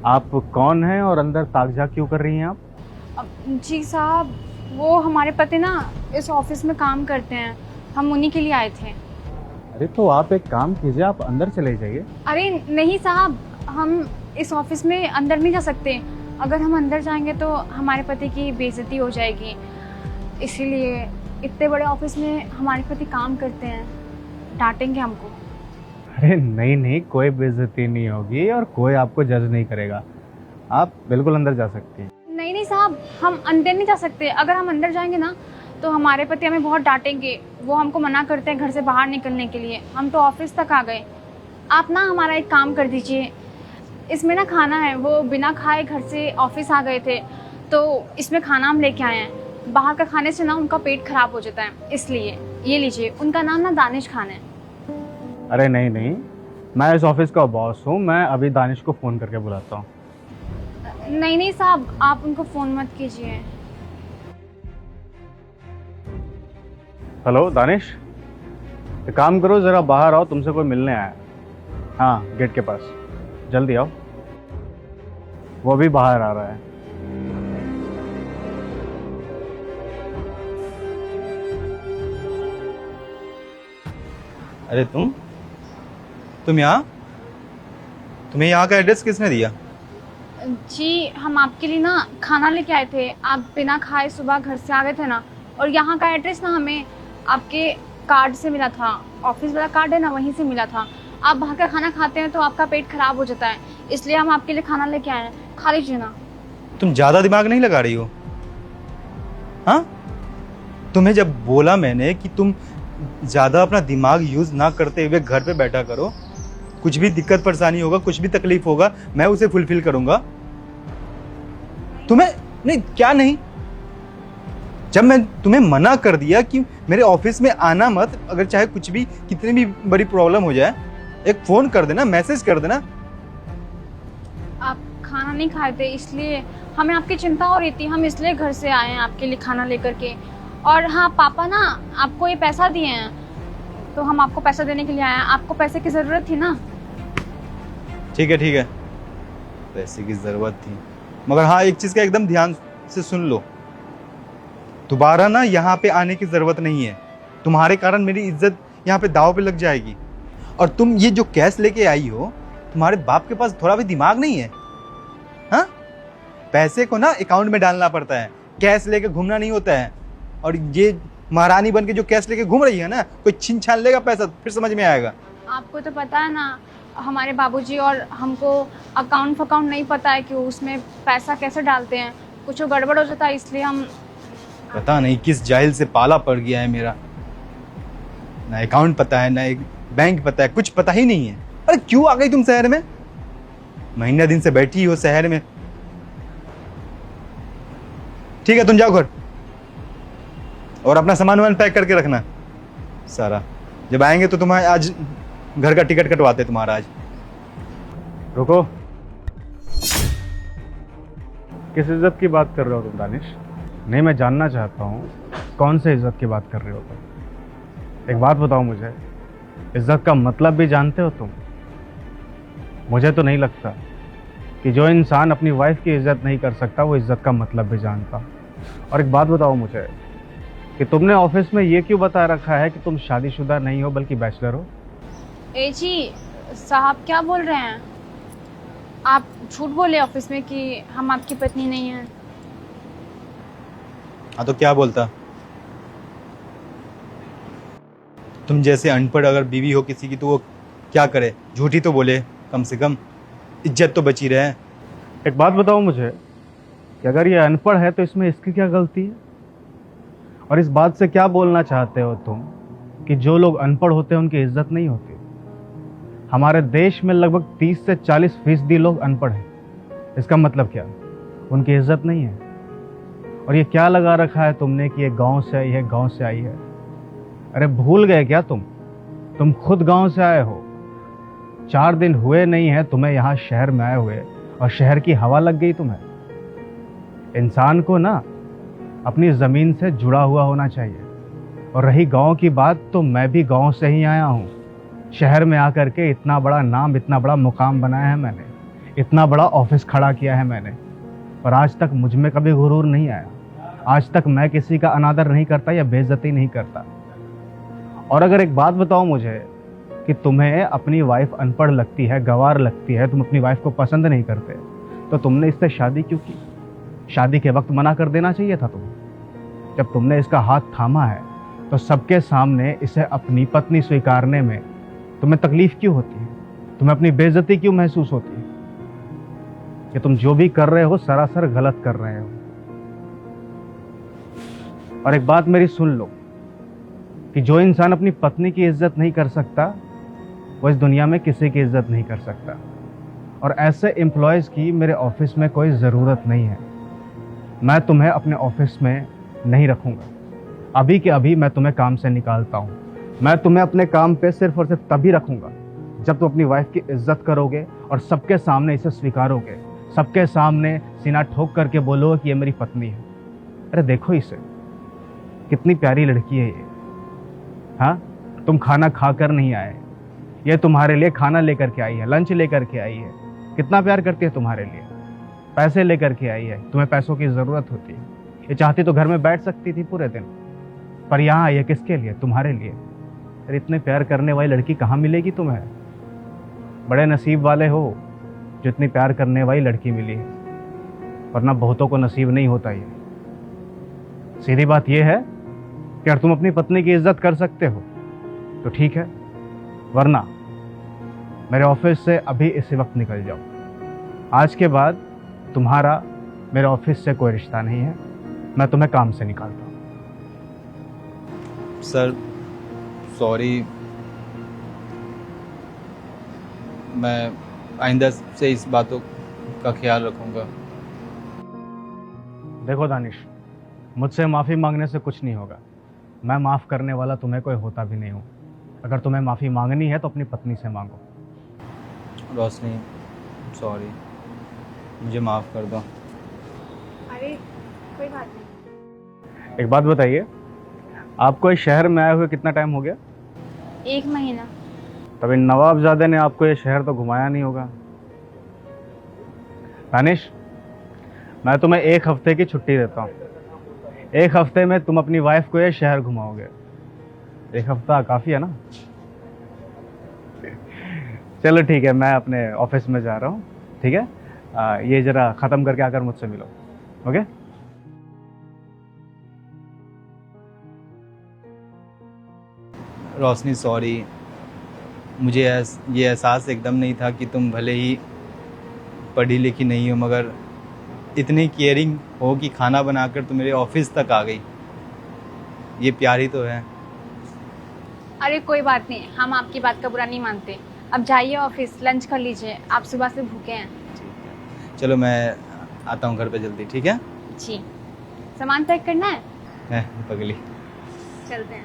आप कौन हैं और अंदर ताक झाक क्यों कर रही हैं आप? जी साहब, वो हमारे पति ना इस ऑफिस में काम करते हैं। हम उन्हीं के लिए आए थे। अरे तो आप एक काम कीजिए, आप अंदर चले जाइए। अरे नहीं साहब, हम इस ऑफिस में अंदर नहीं जा सकते। अगर हम अंदर जाएंगे तो हमारे पति की बेइज्जती हो जाएगी। इसीलिए इतने बड़े ऑफिस में हमारे पति काम करते हैं, डांटेंगे हमको। अरे नहीं नहीं, कोई बेइज्जती नहीं होगी और कोई आपको जज नहीं करेगा। आप बिल्कुल अंदर जा सकती हैं। नहीं नहीं साहब, हम अंदर नहीं जा सकते। अगर हम अंदर जाएंगे ना तो हमारे पति हमें बहुत डांटेंगे। वो हमको मना करते हैं घर से बाहर निकलने के लिए। हम तो ऑफिस तक आ गए। आप ना हमारा एक काम कर दीजिए। इसमें ना खाना है, वो बिना खाए घर से ऑफिस आ गए थे, तो इसमें खाना हम लेके आए हैं। बाहर का खाने से ना उनका पेट खराब हो जाता है, इसलिए ये लीजिए। उनका नाम ना दानिश खान है। अरे नहीं नहीं, मैं इस ऑफिस का बॉस हूँ। मैं अभी दानिश को फ़ोन करके बुलाता हूँ। नहीं नहीं साहब, आप उनको फ़ोन मत कीजिए। हेलो दानिश, एक काम करो, ज़रा बाहर आओ, तुमसे कोई मिलने आया है। हाँ, गेट के पास, जल्दी आओ। वो भी बाहर आ रहा है। अरे तुम यहाँ, तुम्हें यहाँ का एड्रेस किसने दिया? जी, हम आपके लिए ना खाना लेके आए थे। आप बिना खाए सुबह घर से आ गए थे ना, और यहाँ का एड्रेस ना हमें आपके कार्ड से मिला था। ऑफिस वाला कार्ड है ना, वहीं से मिला था। आप बाहर का खाना खाते हैं तो आपका पेट खराब हो जाता है, इसलिए हम आपके लिए खाना लेके आए हैं। खा लीजिए ना। तुम ज्यादा दिमाग नहीं लगा रही हो? हाँ, तुम्हें जब बोला मैंने कि तुम ज्यादा अपना दिमाग यूज ना करते हुए घर पे बैठा करो, कुछ भी दिक्कत परेशानी होगा, कुछ भी तकलीफ होगा, मैं उसे फुलफिल करूंगा। तुम्हें नहीं, क्या नहीं? जब मैं तुम्हें मना कर दिया कि मेरे ऑफिस में आना मत, अगर चाहे कुछ भी कितनी भी बड़ी प्रॉब्लम हो जाए, एक फोन कर देना, मैसेज कर देना। आप खाना नहीं खाए थे, इसलिए हमें आपकी चिंता हो रही थी। हम इसलिए घर से आए हैं आपके लिए खाना लेकर के। और हाँ, पापा ना आपको ये पैसा दिए हैं, तो हम आपको पैसा देने के लिए आए हैं। आपको पैसे की ज़रूरत थी ना। ठीक है ठीक है, पैसे की जरूरत थी, मगर हाँ, एक चीज का एकदम ध्यान से सुन लो, दोबारा ना यहाँ पे आने की जरूरत नहीं है। तुम्हारे कारण मेरी इज्जत यहाँ पे दांव पे लग जाएगी। और तुम ये जो कैश लेके आई हो, तुम्हारे बाप के पास थोड़ा भी दिमाग नहीं है? हाँ, पैसे को ना अकाउंट में डालना पड़ता है, कैश लेके घूमना नहीं होता है। और ये महारानी बन के जो कैश लेके घूम रही है ना, कोई छीन छान लेगा पैसा, फिर समझ में आएगा। आपको तो पता है ना, हमारे बाबूजी और हमको अकाउंट फकाउंट नहीं पता है कि उसमें पैसा कैसे डालते हैं। कुछ गड़बड़ हो जाता है, इसलिए हम। पता नहीं किस जाहिल से पाला पड़ गया है मेरा, ना अकाउंट पता है, ना एक बैंक पता है, कुछ पता ही नहीं है। अरे क्यों आ गई तुम शहर में? महीना दिन से बैठी हो शहर में। ठीक है, तुम जाओ घर और अपना सामान वामान पैक करके रखना सारा। जब आएंगे तो तुम्हारे आज घर का टिकट कटवाते तुम्हारा आज। रुको, किस इज्जत की बात कर रहे हो तुम दानिश? नहीं, मैं जानना चाहता हूँ कौन से इज्जत की बात कर रहे हो तुम। एक बात बताओ मुझे, इज्जत का मतलब भी जानते हो तुम? मुझे तो नहीं लगता कि जो इंसान अपनी वाइफ की इज्जत नहीं कर सकता वो इज्जत का मतलब भी जानता। और एक बात बताओ मुझे कि तुमने ऑफिस में ये क्यों बता रखा है कि तुम शादीशुदा नहीं हो बल्कि बैचलर हो? ए जी साहब, क्या बोल रहे हैं आप? झूठ बोले ऑफिस में कि हम आपकी पत्नी नहीं हैं। हाँ तो क्या बोलता? तुम जैसे अनपढ़ अगर बीवी हो किसी की तो वो क्या करे, झूठी तो बोले, कम से कम इज्जत तो बची रहे। एक बात बताओ मुझे कि अगर ये अनपढ़ है तो इसमें इसकी क्या गलती है? और इस बात से क्या बोलना चाहते हो तुम कि जो लोग अनपढ़ होते हैं उनकी इज्जत नहीं होती? हमारे देश में लगभग 30 से 40% लोग अनपढ़ हैं। इसका मतलब क्या? उनकी इज्जत नहीं है। और ये क्या लगा रखा है तुमने कि ये गांव से आई है, गांव से आई है? अरे भूल गए क्या तुम खुद गांव से आए हो। 4 दिन हुए नहीं है तुम्हें यहाँ शहर में आए हुए और शहर की हवा लग गई तुम्हें। इंसान को ना अपनी ज़मीन से जुड़ा हुआ होना चाहिए। और रही गांव की बात, तो मैं भी गांव से ही आया हूँ। शहर में आकर के इतना बड़ा नाम, इतना बड़ा मुकाम बनाया है मैंने। इतना बड़ा ऑफिस खड़ा किया है मैंने, पर आज तक मुझ में कभी गुरूर नहीं आया। आज तक मैं किसी का अनादर नहीं करता या बेइज्जती नहीं करता। और अगर एक बात बताओ मुझे कि तुम्हें अपनी वाइफ अनपढ़ लगती है, गंवार लगती है, तुम अपनी वाइफ को पसंद नहीं करते, तो तुमने इससे शादी क्यों की? शादी के वक्त मना कर देना चाहिए था तुम्हें। जब तुमने इसका हाथ थामा है तो सबके सामने इसे अपनी पत्नी स्वीकारने में तुम्हें तकलीफ क्यों होती है? तुम्हें अपनी बेइज्जती क्यों महसूस होती है? कि तुम जो भी कर रहे हो सरासर गलत कर रहे हो। और एक बात मेरी सुन लो कि जो इंसान अपनी पत्नी की इज्जत नहीं कर सकता वो इस दुनिया में किसी की इज्जत नहीं कर सकता। और ऐसे एम्प्लॉयज़ की मेरे ऑफिस में कोई ज़रूरत नहीं है। मैं तुम्हें अपने ऑफिस में नहीं रखूँगा। अभी के अभी मैं तुम्हें काम से निकालता हूँ। मैं तुम्हें अपने काम पे सिर्फ और सिर्फ तभी रखूँगा जब तुम अपनी वाइफ की इज्जत करोगे और सबके सामने इसे स्वीकारोगे, सबके सामने सीना ठोक करके बोलोगे कि ये मेरी पत्नी है। अरे देखो इसे, कितनी प्यारी लड़की है ये। हाँ, तुम खाना खाकर नहीं आए, ये तुम्हारे लिए खाना लेकर के आई है, लंच लेकर के आई है। कितना प्यार करती है तुम्हारे लिए, पैसे लेकर के आई है। तुम्हें पैसों की ज़रूरत होती है। ये चाहती तो घर में बैठ सकती थी पूरे दिन, पर यहाँ आई है किसके लिए? तुम्हारे लिए। अरे इतने प्यार करने वाली लड़की कहाँ मिलेगी तुम्हें? बड़े नसीब वाले हो जो इतनी प्यार करने वाली लड़की मिली है, वरना बहुतों को नसीब नहीं होता ये। सीधी बात यह है कि अगर तुम अपनी पत्नी की इज्जत कर सकते हो तो ठीक है, वरना मेरे ऑफिस से अभी इसी वक्त निकल जाओ। आज के बाद तुम्हारा मेरे ऑफिस से कोई रिश्ता नहीं है। मैं तुम्हें काम से निकालता हूँ। सर सॉरी, मैं आइंदा से इस बातों का ख्याल रखूँगा। देखो दानिश, मुझसे माफ़ी मांगने से कुछ नहीं होगा। मैं माफ़ करने वाला तुम्हें कोई होता भी नहीं हूँ। अगर तुम्हें माफ़ी मांगनी है तो अपनी पत्नी से मांगो। रोशनी सॉरी, मुझे माफ़ कर दो। अरे कोई बात नहीं। एक बात बताइए, आपको इस शहर में आए हुए कितना टाइम हो गया? 1 महीना। तभी नवाबजादे ने आपको ये शहर तो घुमाया नहीं होगा। दानिश, मैं तुम्हें 1 हफ्ते की छुट्टी देता हूँ। 1 हफ्ते में तुम अपनी वाइफ को ये शहर घुमाओगे। 1 हफ्ता काफ़ी है ना? चलो ठीक है, मैं अपने ऑफिस में जा रहा हूँ। ठीक है, ये ज़रा ख़त्म करके आकर मुझसे मिलो। ओके? रोशनी सॉरी, मुझे ये एहसास एकदम नहीं था कि तुम भले ही पढ़ी लिखी नहीं हो मगर इतनी केयरिंग हो कि खाना बनाकर तुम मेरे ऑफिस तक आ गई। ये प्यार ही तो है। अरे कोई बात नहीं, हम आपकी बात का बुरा नहीं मानते। अब जाइए ऑफिस, लंच कर लीजिए, आप सुबह से भूखे हैं। चलो मैं आता हूँ घर पे जल्दी। ठीक है? जी, सामान पैक करना है? है पगली। चलते हैं।